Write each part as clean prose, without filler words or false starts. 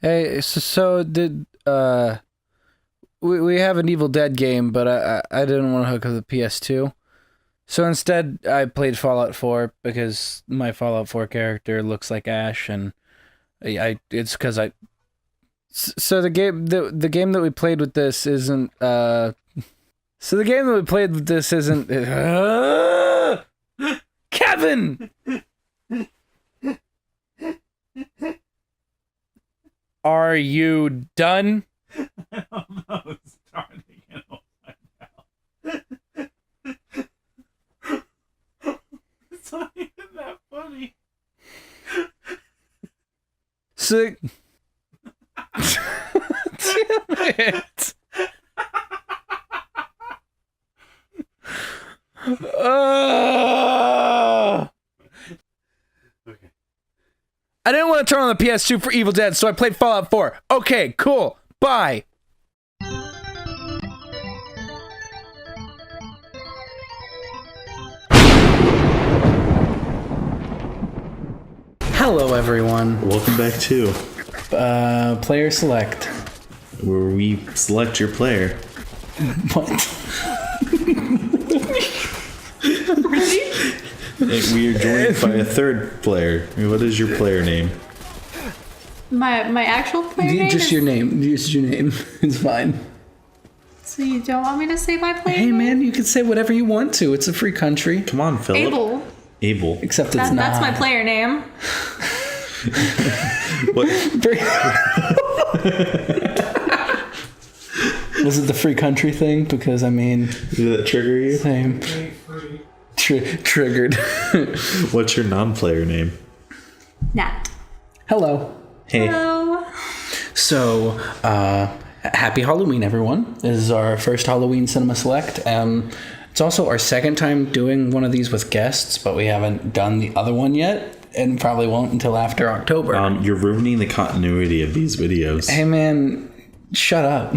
Hey, so did we have an Evil Dead game, but I didn't want to hook up the PS2. So instead, I played Fallout 4 because my Fallout 4 character looks like Ash, and it's because I. So the game that we played with this isn't Kevin. Are you done? I don't know. It's starting again upside down. It's not even that funny. So, damn it. Okay. I didn't want to turn on the PS2 for Evil Dead, so I played Fallout 4. Okay, cool. Bye. Hello, everyone. Welcome back to PlayerSelect. where we select your player. What? We are joined by a third player. What is your player name? My actual player name? Just your name. Just your name. It's fine. So you don't want me to say my player Hey, name? man, you can say whatever you want to. It's a free country. Come on, Philip. Abel. Except it's not. That's my player name. What? Was it the free country thing? Because, I mean... Did that trigger you? Same. Triggered. What's your non-player name? Nat. Hello. Hey. Hello. So, happy Halloween, everyone. This is our first Halloween CinemaSelect. It's also our second time doing one of these with guests, but we haven't done the other one yet, and probably won't until after October. You're ruining the continuity of these videos. Hey, man, shut up.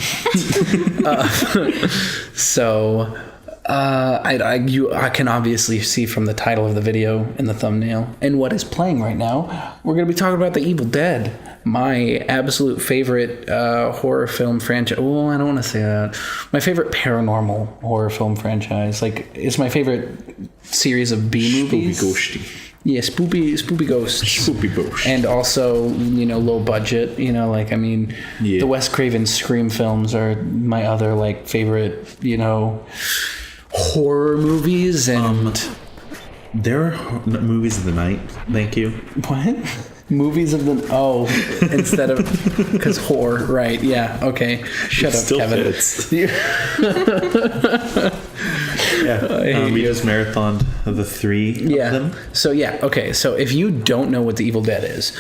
I can obviously see from the title of the video and the thumbnail and what is playing right now, we're going to be talking about The Evil Dead, my absolute favorite horror film franchise. Well, I don't want to say that. My favorite paranormal horror film franchise. Like, it's my favorite series of B movies. Spoopy ghosty. Yeah, spoopy ghosts. Spoopy ghost. And also, low budget. The Wes Craven Scream films are my other, favorite, horror movies. And there are movies of the night. Thank you. what? Movies of the... Oh, instead of... Because horror, right. Yeah, okay. Shut up, Still Kevin. fits. Yeah. We just marathoned the three of them. So, okay. So, if you don't know what The Evil Dead is...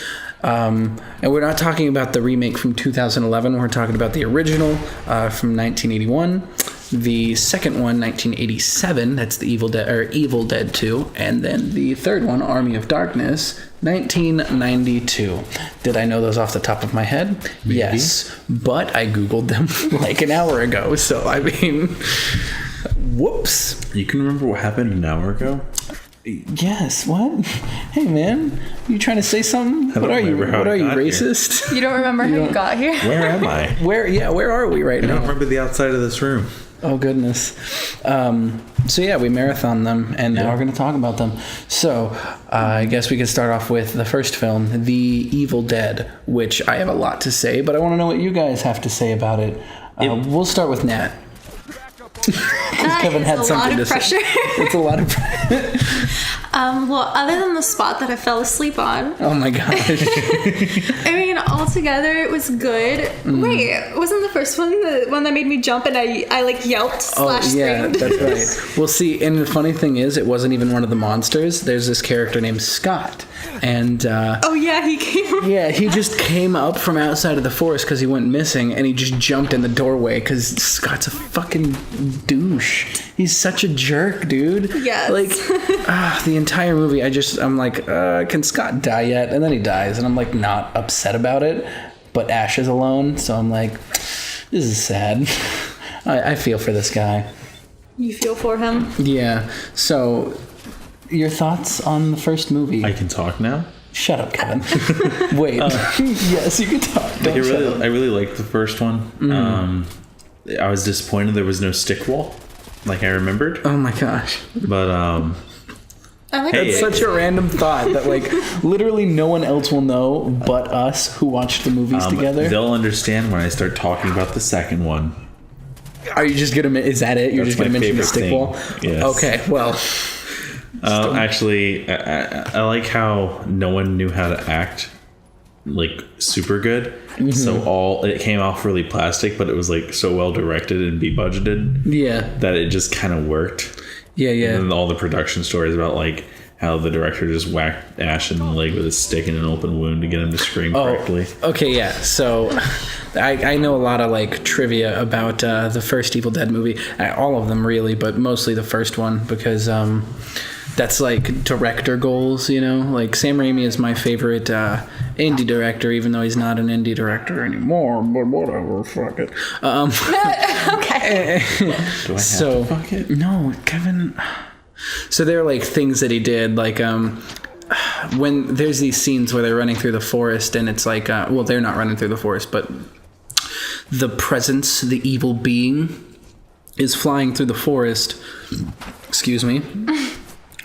and we're not talking about the remake from 2011. We're talking about the original from 1981. The second one, 1987. That's the Evil Dead 2. And then the third one, Army of Darkness, 1992. Did I know those off the top of my head? Maybe. Yes. But I Googled them like an hour ago. So, I mean, whoops. You can remember what happened an hour ago? Yes. What? Hey, man, you trying to say something? What are you? Racist? You don't remember how you got here? Where am I? Where are we right now? I don't remember the outside of this room. Oh, goodness. So, we marathon them, and now we're going to talk about them. So, I guess we could start off with the first film, The Evil Dead, which I have a lot to say, but I want to know what you guys have to say about it. We'll start with Nat. Kevin had something to say. It's a lot of pressure. Well, other than the spot that I fell asleep on. Oh my gosh. I mean, altogether it was good. Wait, wasn't the first one the one that made me jump and I yelped / screamed? That's right. Well, see, and the funny thing is, it wasn't even one of the monsters. There's this character named Scott. And he came. Yeah, he just came up from outside of the forest because he went missing, and he just jumped in the doorway because Scott's a fucking douche. He's such a jerk, dude. Yes. The entire movie, I'm like, can Scott die yet? And then he dies, and I'm like, not upset about it, but Ash is alone, so I'm like, this is sad. I feel for this guy. You feel for him? Yeah. So, your thoughts on the first movie? I can talk now? Shut up, Kevin. Wait. Yes, you can talk. Don't shut up. I really liked the first one. I was disappointed there was no stick wall, like I remembered. Oh my gosh. But I like It's such a random thought that like literally no one else will know but us who watched the movies together. they'll understand when I start talking about the second one. Are you just gonna? Is that it? You're That's just gonna my mention the favorite stick thing. wall? Yes. Okay. Well. Actually, I like how no one knew how to act like super good. So it came off really plastic, but it was like so well directed and be budgeted Yeah. that it just kind of worked. Yeah. Yeah. And then all the production stories about like how the director just whacked Ash in the leg with a stick in an open wound to get him to scream correctly. Okay, yeah. So I know a lot of like trivia about the first Evil Dead movie. All of them really, but mostly the first one because that's like director goals, you know? Like Sam Raimi is my favorite indie director, even though he's not an indie director anymore, but whatever, fuck it. okay. Do I have to fuck it? No, Kevin. So there are like things that he did, like when there's these scenes where they're running through the forest, and it's like, well, they're not running through the forest, but the presence, the evil being, is flying through the forest. Excuse me.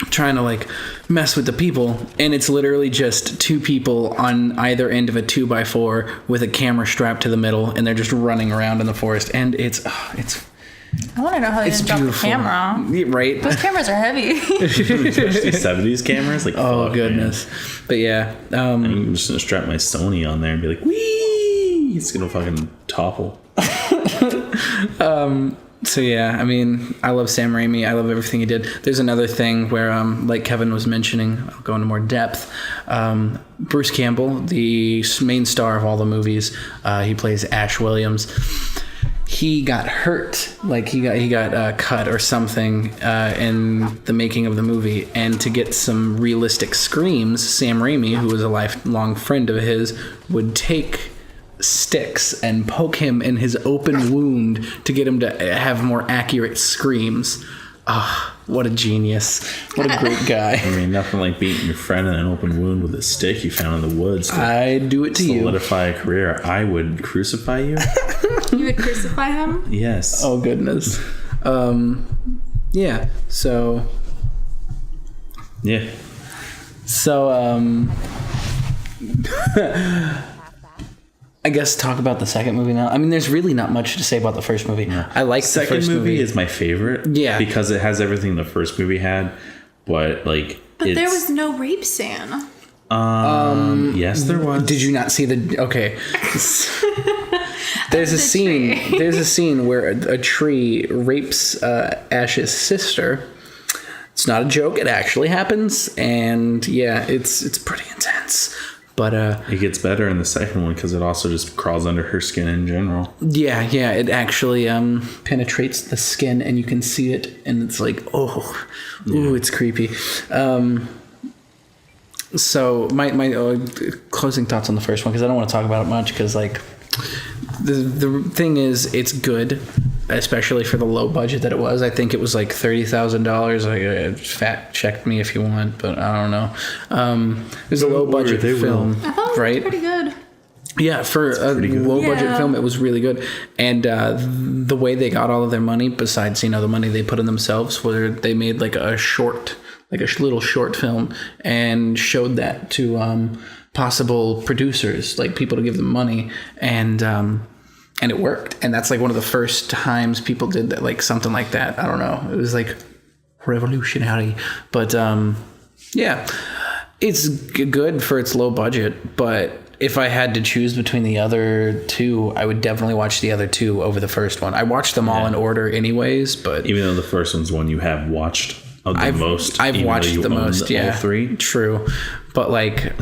Trying to like mess with the people, and it's literally just two people on either end of a 2x4 with a camera strapped to the middle, and they're just running around in the forest, and it's I want to know how they didn't drop the beautiful. camera. Yeah, right. Those cameras are heavy. Especially 70s cameras. Like, Oh fuck, goodness. man. But yeah, I'm just gonna strap my Sony on there and be like, wee! It's gonna fucking topple. so yeah, I mean, I love Sam Raimi. I love everything he did. There's another thing where, like Kevin was mentioning, I'll go into more depth. Bruce Campbell, the main star of all the movies, he plays Ash Williams. He got hurt, like he got cut or something in the making of the movie, and to get some realistic screams, Sam Raimi, who was a lifelong friend of his, would take sticks and poke him in his open wound to get him to have more accurate screams. Ah, what a genius. What a great guy. I mean, nothing like beating your friend in an open wound with a stick you found in the woods to I'd do it to you. solidify a career. I would crucify you. You would crucify him? Yes. Oh, goodness. Yeah, so... Yeah. So, I guess talk about the second movie now. I mean, there's really not much to say about the first movie. Yeah. I like the Second first movie is my favorite. Yeah. Because it has everything the first movie had, but like But there was no rape scene. yes, there was. Did you not see the... Okay. There's a scene. There's a scene where a tree rapes Ash's sister. It's not a joke. It actually happens, and yeah, it's pretty intense. But It gets better in the second one because it also just crawls under her skin in general. yeah, it actually penetrates the skin, and you can see it, and it's like, ooh, it's creepy. So my closing thoughts on the first one, because I don't want to talk about it much, because like the thing is, it's good, especially for the low budget that it was. I think it was like $30,000. Like, fact check me if you want, but I don't know. It was a low budget they will. film, I thought it was right? pretty good. Yeah, for a low budget Yeah. film, it was really good. And the way they got all of their money, besides the money they put in themselves, where they made like a short, like a little short film, and showed that to possible producers, like people to give them money, and it worked. And that's like one of the first times people did that, like something like that. I don't know. It was like revolutionary, but yeah, it's good for its low budget. But if I had to choose between the other two, I would definitely watch the other two over the first one. I watched them all in order anyways, but Even though the first one's one you have watched the most. I've even though watched you the own most, yeah. All three. True. But like,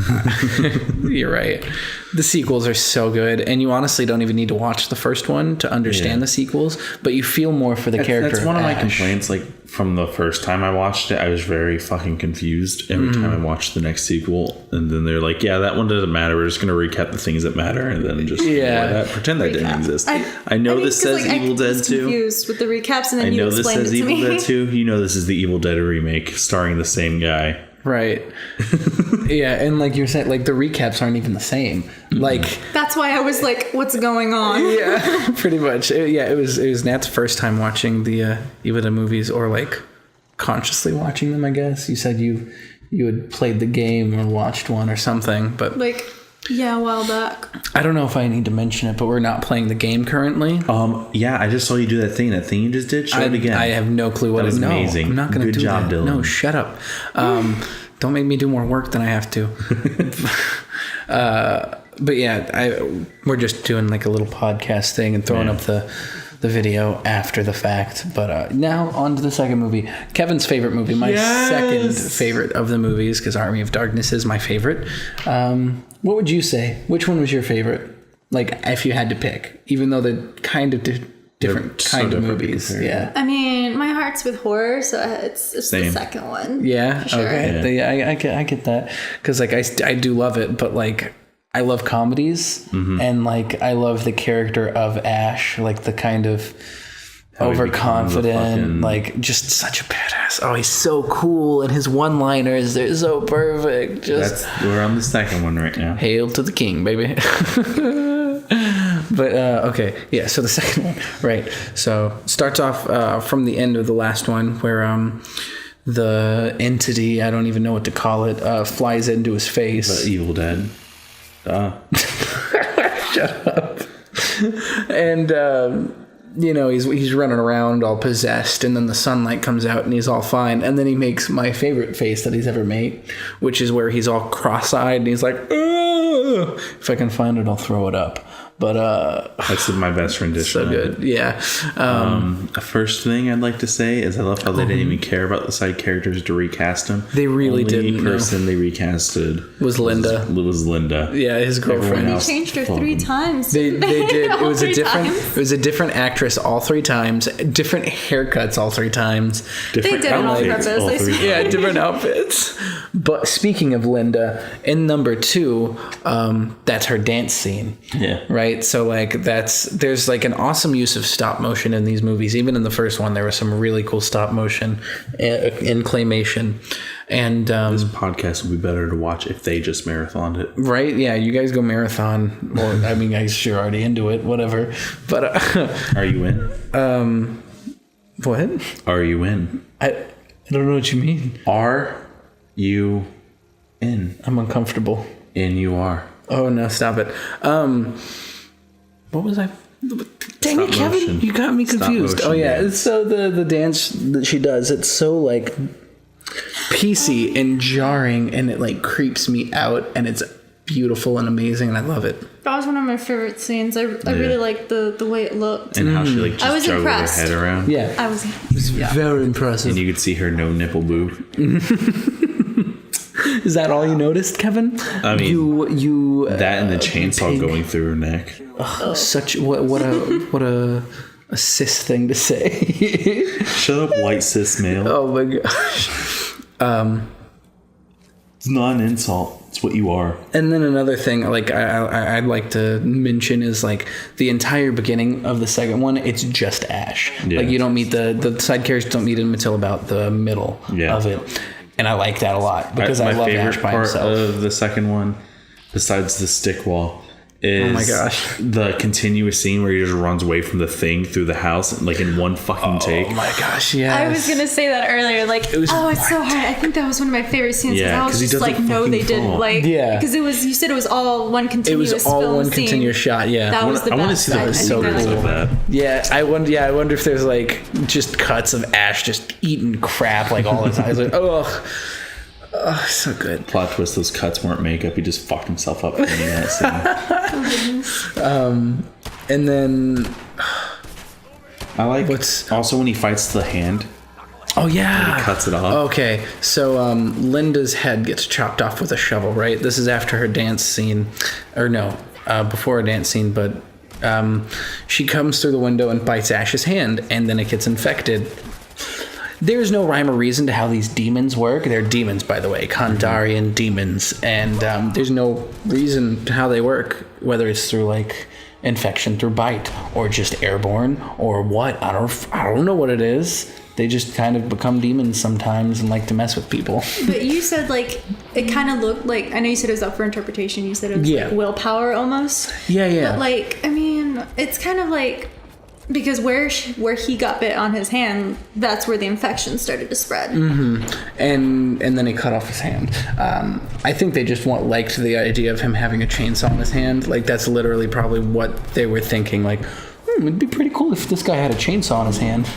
you're right. The sequels are so good, and you honestly don't even need to watch the first one to understand the sequels, but you feel more for the character. That's one of my Ash. complaints. Like from the first time I watched it, I was very fucking confused every time I watched the next sequel. And then they're like, "Yeah, that one doesn't matter. We're just gonna recap the things that matter, and then just ignore that. Pretend that didn't exist." I know this says Evil Dead 2. Confused with the recaps, and then I you know this explained says it to Evil me. Dead 2. You know this is the Evil Dead remake starring the same guy. Right. Yeah, and like you're saying, like the recaps aren't even the same. Like That's why I was like, what's going on? yeah, pretty much. It was Nat's first time watching the Evita movies, or like consciously watching them. I guess you said you had played the game or watched one or something, but Like, yeah, a while back. I don't know if I need to mention it, but we're not playing the game currently. Yeah, I just saw you do that thing. That thing you just did. Show it again. I have no clue what That was it is. amazing. I'm not going to Good do job, that. Dylan. No, shut up. Don't make me do more work than I have to. But yeah, we're just doing like a little podcast thing and throwing up the video after the fact. But now on to the second movie. Kevin's favorite movie. My second favorite of the movies, because Army of Darkness is my favorite. What would you say? Which one was your favorite? Like, if you had to pick, even though they're kind of different kind of movies. Yeah. I mean, my heart's with horror, so it's the second one. Yeah. For sure. Okay. Yeah. I get that, because like I do love it, but like I love comedies, and like I love the character of Ash, like the kind of overconfident, like just such a badass. Oh, he's so cool, and his one-liners, they're so perfect. Just We're on the second one right now. hail to the king, baby. But okay, yeah. So the second one, right? So starts off from the end of the last one, where the entity, I don't even know what to call it, flies into his face. The Evil Dead. Shut up. And he's running around all possessed, and then the sunlight comes out and he's all fine, and then he makes my favorite face that he's ever made, which is where he's all cross-eyed and he's like, "Ugh." If I can find it, I'll throw it up. But That's my best rendition. so good. Yeah. The first thing I'd like to say is I love how they didn't even care about the side characters to recast them. They really didn't, The no. person they recasted Was Linda. Was Linda. Yeah, his girlfriend. else Changed her fucking- 3 times. They did. All It was a three different. times. It was a different actress all 3 times. Different haircuts all 3 times. Different did it on outfits purpose. all They three said- Yeah, times. different outfits. But speaking of Linda, in number 2, that's her dance scene. Yeah. Right. So like there's like an awesome use of stop motion in these movies. Even in the first one, there was some really cool stop motion in claymation. And This podcast would be better to watch if they just marathoned it. right, yeah, you guys go marathon. Well, I mean, guys, you're already into it, whatever. But Are you in? what? Are you in? I don't know what you mean. Are you in? I'm uncomfortable. In you are. Oh no, stop it. What was I? Dang Stop it, Kevin! motion. You got me Stop confused. motion Oh yeah, dance. it's so the dance that she does. It's so like piecey and jarring, and it like creeps me out, and it's beautiful and amazing, and I love it. That was one of my favorite scenes. I really liked the way it looked. And how she like I was just juggled her impressed. head around. Yeah, I was. very impressive. And you could see her no nipple boob. Is that all you noticed, Kevin? I mean, you that and the chainsaw pig. going through her neck. Such what a cis thing to say. Shut up, white cis male. Oh my gosh. It's not an insult. It's what you are. And then another thing, like I'd like to mention, is like the entire beginning of the second one. It's just Ash. Yeah. Like you don't meet the side characters don't meet him until about the middle of it, and I like that a lot because I love Ash by part himself. of the second one, besides the stick wall, is Oh my gosh. the continuous scene where he just runs away from the thing through the house, like in one fucking take. Oh my gosh, yes. I was gonna say that earlier. Like, was it's so hard. I think that was one of my favorite scenes. Yeah, I was 'cause he just like, doesn't no, they fucking didn't. fall. Like, Yeah. because you said it was all one It continuous. was all film one scene. continuous shot. Yeah. That was the I best. want to see the I was think so that pictures was- of that. Yeah, I wonder if there's like just cuts of Ash just eating crap like all the time. It's like, oh, so good. Plot twist: those cuts weren't makeup. He just fucked himself up in that scene. And then I like What's- also when he fights the hand. oh yeah, He cuts it off. Okay, so Linda's head gets chopped off with a shovel, right? This is after her dance scene, or no, before her dance scene, but she comes through the window and bites Ash's hand, and then it gets infected. There's no rhyme or reason to how these demons work. They're demons, by the way, Kandarian demons, and there's no reason to how they work, whether it's through like infection through bite or just airborne or what. I don't know what it is. they just kind of become demons sometimes and like to mess with people. But you said like it kind of looked like, I know you said it was up for interpretation. You said it was like willpower almost. Yeah. But like, I mean, it's kind of like, because where he got bit on his hand, that's where the infection started to spread. Mm-hmm. And then he cut off his hand. I think they just liked the idea of him having a chainsaw in his hand. Like, that's literally probably what they were thinking. Like, it'd be pretty cool if this guy had a chainsaw in his hand.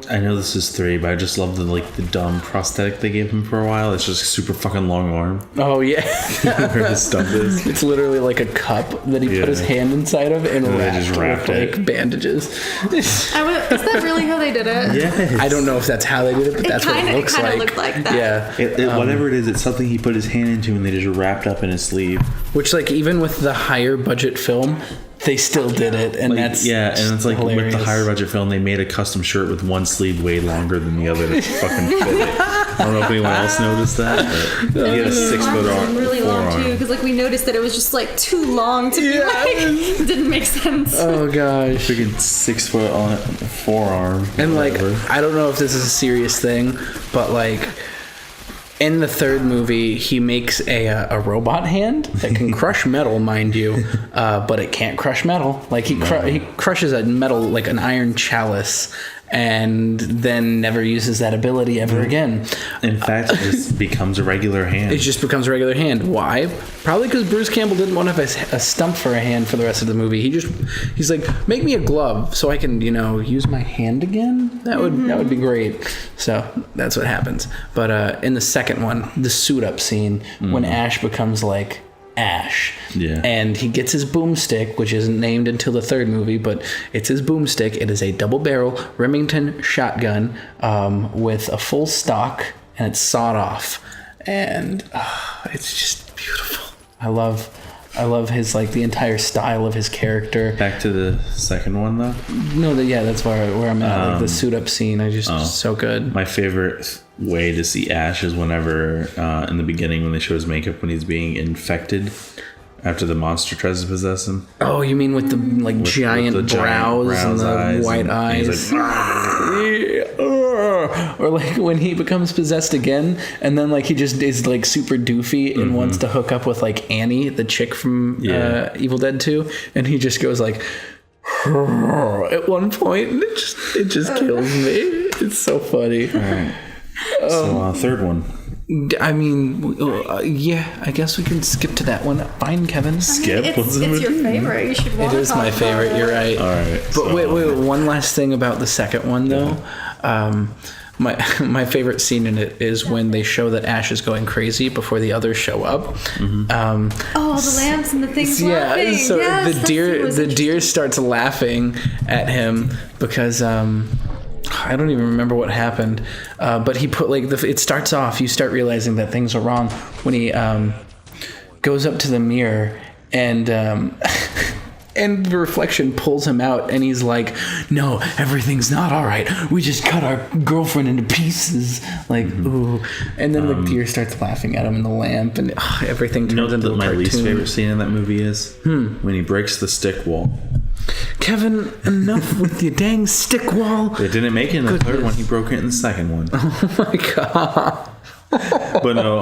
I know this is 3, but I just love the dumb prosthetic they gave him for a while. It's just a super fucking long arm. Oh, yeah. Where his stump is. It's literally like a cup that he put his hand inside of and wrapped with like bandages. Is that really how they did it? Yes. I don't know if that's how they did it, but that's what it looks like. It kind of looked like that. Yeah. Whatever it is, it's something he put his hand into and they just wrapped up in his sleeve. Which, like, even with the higher budget film, they still did it, and like, that's and it's like hilarious. With the higher budget film, they made a custom shirt with one sleeve way longer than the other to fucking fit it. I don't know if anyone else noticed that, but he had a 6 foot arm, really long too, because like we noticed that it was just like too long to be like, it didn't make sense. Oh gosh, freaking 6 foot on forearm, and like I don't know if this is a serious thing, but like. In the third movie, he makes a robot hand that can crush metal, mind you, but it can't crush metal. Like he crushes a metal, like an iron chalice, and then never uses that ability ever again. In fact, it just becomes a regular hand. It just becomes a regular hand. Why? Probably because Bruce Campbell didn't want to have a stump for a hand for the rest of the movie. He's like, make me a glove so I can, use my hand again. That would be great. So that's what happens. But in the second one, the suit up scene, when Ash becomes like Ash. Yeah. And he gets his boomstick, which isn't named until the third movie, but it's his boomstick. It is a double barrel Remington shotgun with a full stock, and it's sawed off. And it's just beautiful. I love his, like, the entire style of his character. Back to the second one, though? No, that's where I'm at. Like the suit up scene, so good. My favorite way to see Ash is whenever, in the beginning, when they show his makeup when he's being infected after the monster tries to possess him. Oh, you mean with the giant brows and the white eyes? Or like when he becomes possessed again, and then like he just is like super doofy and wants to hook up with like Annie, the chick from Evil Dead 2, and he just goes like at one point, and it just kills me. It's so funny. All right. So third one. I mean, I guess we can skip to that one. Fine, Kevin. Skip? It's your favorite. You should want to. It is my favorite. You're right. All right. But wait. One last thing about the second one, though. My favorite scene in it is when they show that Ash is going crazy before the others show up. The lamps and the things laughing. Yeah, so the deer starts laughing at him because I don't even remember what happened, but he put it starts off. You start realizing that things are wrong when he goes up to the mirror and and the reflection pulls him out, and he's like, "No, everything's not all right. We just cut our girlfriend into pieces." Like, ooh, and then the deer starts laughing at him in the lamp, and everything turns into a cartoon. My least favorite scene in that movie is when he breaks the stick wall. Kevin, enough with your dang stick wall. They didn't make it in the third one. He broke it in the second one. Oh my god. But no,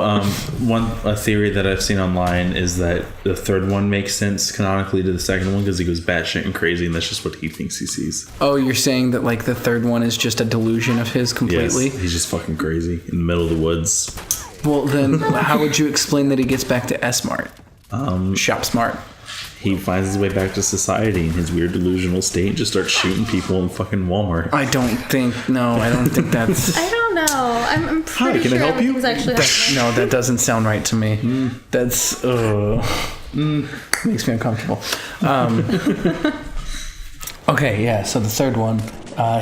a theory that I've seen online is that the third one makes sense canonically to the second one because he goes batshit and crazy, and that's just what he thinks he sees. Oh, you're saying that like the third one is just a delusion of his completely? Yes, he's just fucking crazy in the middle of the woods. Well, then how would you explain that he gets back to S-Mart? Shop Smart. He finds his way back to society in his weird delusional state and just starts shooting people in fucking Walmart. I don't think that's... I don't know. I'm pretty can I help you? Actually no, that doesn't sound right to me. That's... makes me uncomfortable. Okay, yeah, so the third one,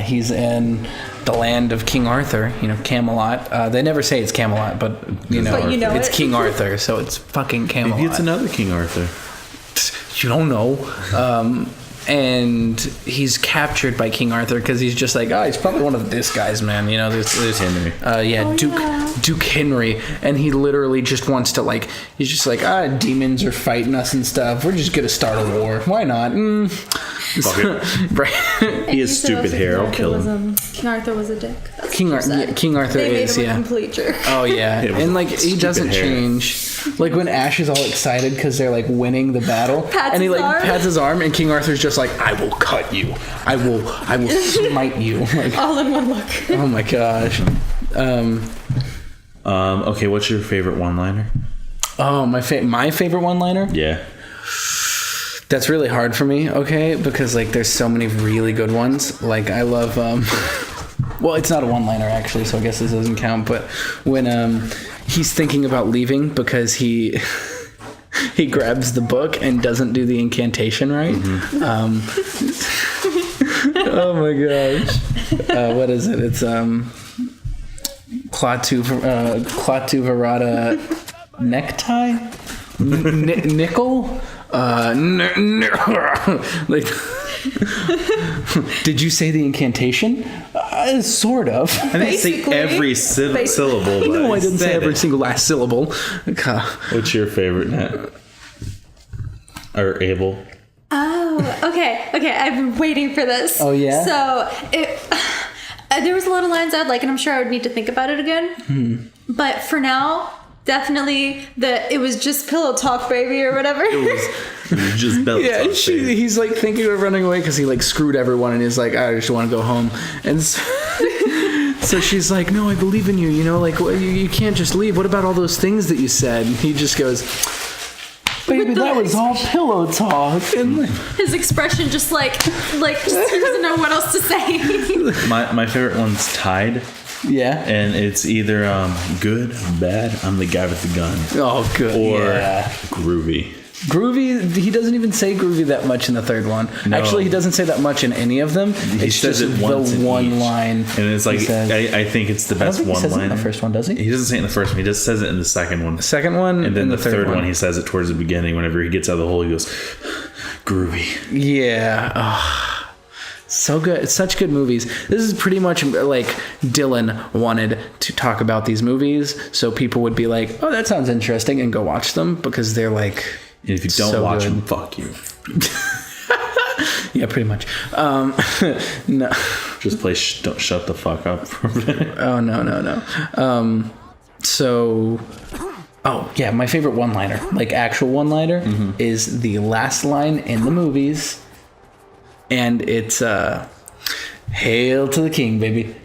he's in the land of King Arthur, Camelot. They never say it's Camelot, but, it's King Arthur, so it's fucking Camelot. Maybe it's another King Arthur. You don't know. And he's captured by King Arthur because he's just like, he's probably one of this guys, man. There's Henry. Duke Duke Henry, and he literally just wants to like, he's just like, demons are fighting us and stuff. We're just gonna start a war. Why not? Fuck it. Right. He has stupid hair. I'll kill him. King Arthur was a dick. That's King Arthur they is, made him a complete jerk. Oh yeah, and like he doesn't change. Like when Ash is all excited because they're like winning the battle, and he like pats his arm, and King Arthur's just like, "I will cut you. I will smite you." Like, all in one look. Oh my gosh. Okay, what's your favorite one-liner? Oh, my favorite one-liner? Yeah. That's really hard for me, okay? Because like there's so many really good ones. Like I love well, it's not a one-liner actually, so I guess this doesn't count, but when he's thinking about leaving because he grabs the book and doesn't do the incantation right. Oh my gosh. What is it? It's Klaatu Verata necktie? Nickel? Like, did you say the incantation? Sort of. I didn't say every syllable. No, I didn't say every single last syllable. What's your favorite net? Or Abel? Oh, okay. I've been waiting for this. Oh, yeah? So, there was a lot of lines I'd like, and I'm sure I would need to think about it again. But for now, definitely it was just pillow talk, baby, or whatever. It was just belly talk, baby. He's like thinking of running away because he like screwed everyone, and he's like, I just want to go home. And so she's like, no, I believe in you. You know, like you can't just leave. What about all those things that you said? And he just goes, baby, that was all pillow talk. And his expression just like he doesn't know what else to say. My favorite one's Tied. Yeah. And it's either good, bad, I'm the guy with the gun. Oh, good. Or groovy. Groovy, he doesn't even say groovy that much in the third one. No. Actually, he doesn't say that much in any of them. He says it once the one line. And it's like, I think it's the best one line. He says it in the first one, does he? He doesn't say it in the first one. He just says it in the second one. The second one? And then the third one, he says it towards the beginning. Whenever he gets out of the hole, he goes, groovy. Yeah. Oh. So good. It's such good movies. This is pretty much like Dylan wanted to talk about these movies, so people would be like, oh, that sounds interesting, and go watch them because they're like, and if you don't watch them, fuck you. Yeah, pretty much. No. Just play don't shut the fuck up for a minute. Oh, no. Oh, yeah, my favorite one-liner, like actual one-liner, is the last line in the movies. And it's Hail to the King, baby.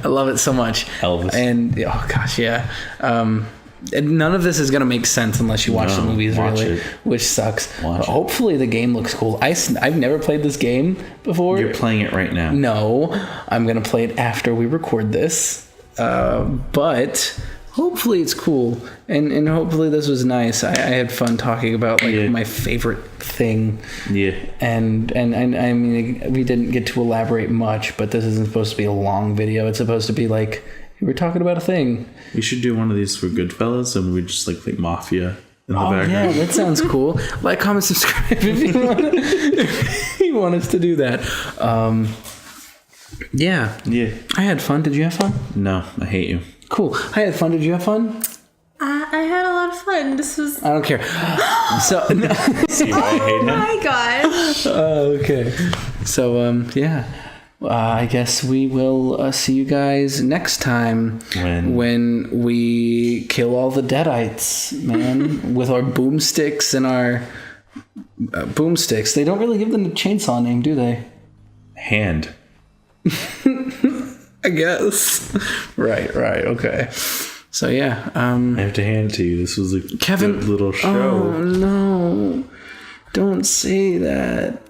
I love it so much. Elvis. And oh gosh, yeah. And none of this is gonna make sense unless you watch the movies, really, which sucks. Hopefully the game looks cool. I've never played this game before. You're playing it right now. No, I'm gonna play it after we record this. But hopefully it's cool, and hopefully this was nice. I had fun talking about my favorite thing. Yeah. And I mean, we didn't get to elaborate much, but this isn't supposed to be a long video. It's supposed to be like, we're talking about a thing. We should do one of these for Goodfellas, and we just like Mafia in the background. Yeah, that sounds cool. Like, comment, subscribe if you want us to do that. Yeah. I had fun. Did you have fun? No, I hate you. Cool. I had fun. Did you have fun? I had a lot of fun. This was... I don't care. So, See why I hate him? Oh my gosh. Okay. So, yeah. I guess we will see you guys next time when we kill all the Deadites, man, with our boomsticks and our boomsticks. They don't really give them a chainsaw name, do they? Hand. I guess. Right. Okay. So yeah. I have to hand it to you. This was a Kevin, good little show. Oh no! Don't say that.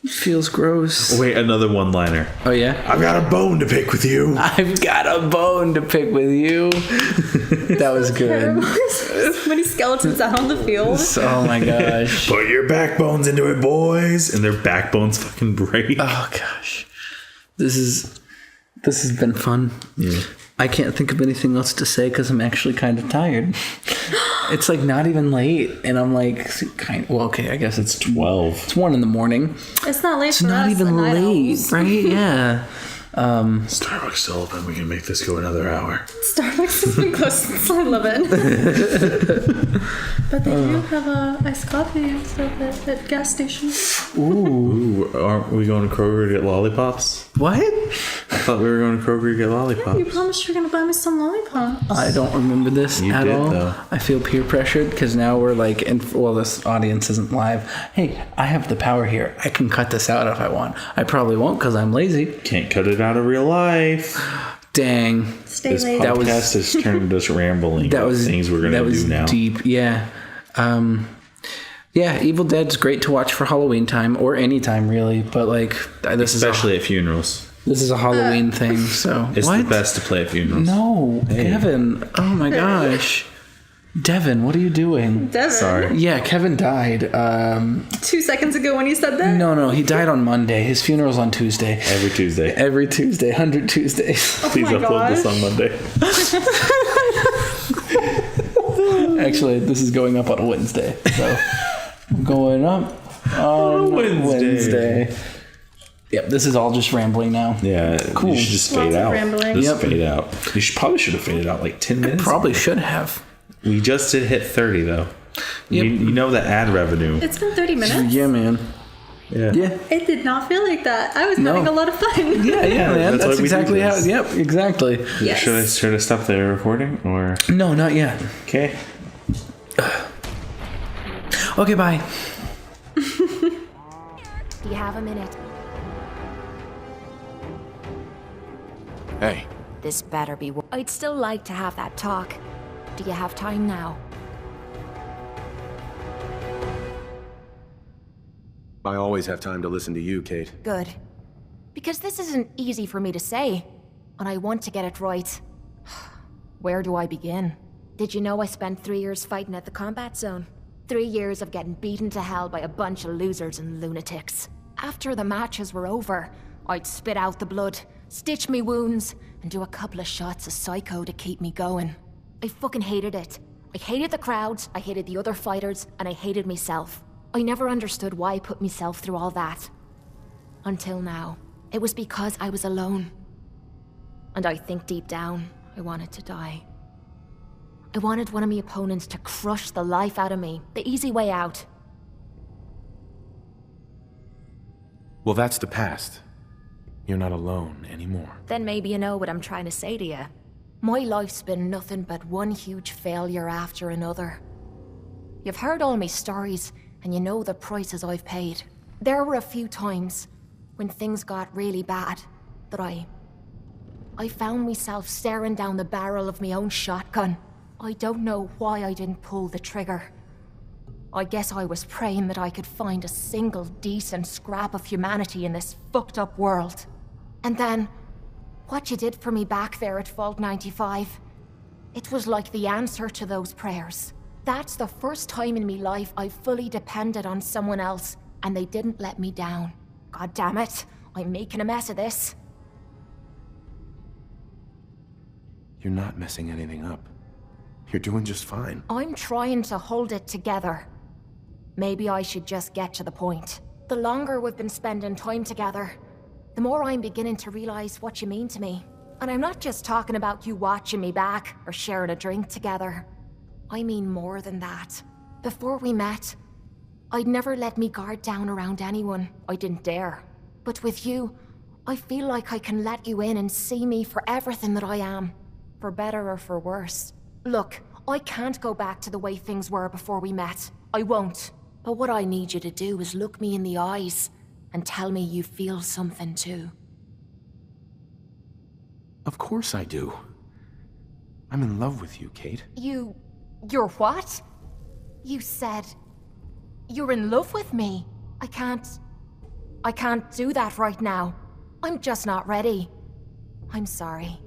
It feels gross. Wait, another one-liner. Oh yeah. I've got a bone to pick with you. I've got a bone to pick with you. That was good. Many skeletons out on the field. Oh my gosh. Put your backbones into it, boys, and their backbones fucking break. Oh gosh. This has been fun. Yeah. I can't think of anything else to say because I'm actually kind of tired. It's like not even late, and I'm like, well, okay, I guess it's 12. It's 1 a.m. It's not late. It's not even late, right? Yeah. Starbucks still open. We can make this go another hour. Starbucks has been closed since 11. But they do have iced coffee and stuff at gas stations. Ooh, aren't we going to Kroger to get lollipops? What? I thought we were going to Kroger to get lollipops. You promised you were going to buy me some lollipops. I don't remember this You at did, all. though. I feel peer pressured because now we're like, this audience isn't live. Hey, I have the power here. I can cut this out if I want. I probably won't because I'm lazy. Can't cut it out of real life. Dang. Stay This late. podcast has turned into us rambling about things we're going to do now. Deep, yeah. Yeah, Evil Dead's great to watch for Halloween time or any time really, but like Especially at funerals. this is a Halloween thing, so It's what? the best to play at funerals. No, Kevin. Oh my gosh. Devin, what are you doing? Devin. Sorry. Yeah, Kevin died. 2 seconds ago when you said that? No, he died on Monday. His funeral's on Tuesday. Every Tuesday. Every Tuesday, 100 Tuesdays. Please my upload this gosh. on Monday. Actually, this is going up on a Wednesday, so going up on Wednesday. Yep, this is all just rambling now. Yeah, Cool. you should just Lots fade of out. rambling. Just Yep. fade out. Probably should have faded out like 10 minutes. Probably should have. We just did hit 30 though. Yep. You know the ad revenue. It's been 30 minutes. Yeah, man. Yeah. Yeah. It did not feel like that. I was No. having a lot of fun. Yeah, man. that's why That's we do exactly how. this. Yep, exactly. Yes. Should I stop the recording or No, not yet. okay? Okay, bye. Do you have a minute? Hey, This better be. I'd still like to have that talk. Do you have time now? I always have time to listen to you, Kate. Good. Because this isn't easy for me to say, and I want to get it right. Where do I begin? Did you know I spent 3 years fighting at the combat zone? 3 years of getting beaten to hell by a bunch of losers and lunatics. After the matches were over, I'd spit out the blood, stitch me wounds, and do a couple of shots of psycho to keep me going. I fucking hated it. I hated the crowds, I hated the other fighters, and I hated myself. I never understood why I put myself through all that. Until now. It was because I was alone. And I think deep down, I wanted to die. I wanted one of my opponents to crush the life out of me, the easy way out. Well, that's the past. You're not alone anymore. Then maybe you know what I'm trying to say to you. My life's been nothing but one huge failure after another. You've heard all my stories, and you know the prices I've paid. There were a few times when things got really bad that I found myself staring down the barrel of my own shotgun. I don't know why I didn't pull the trigger. I guess I was praying that I could find a single decent scrap of humanity in this fucked up world. And then, what you did for me back there at Vault 95, it was like the answer to those prayers. That's the first time in me life I fully depended on someone else, and they didn't let me down. God damn it, I'm making a mess of this. You're not messing anything up. You're doing just fine. I'm trying to hold it together. Maybe I should just get to the point. The longer we've been spending time together, the more I'm beginning to realize what you mean to me. And I'm not just talking about you watching me back or sharing a drink together. I mean more than that. Before we met, I'd never let me guard down around anyone. I didn't dare. But with you, I feel like I can let you in and see me for everything that I am. For better or for worse. Look, I can't go back to the way things were before we met. I won't. But what I need you to do is look me in the eyes and tell me you feel something too. Of course I do. I'm in love with you, Kate. You're what? You said you're in love with me. I can't do that right now. I'm just not ready. I'm sorry.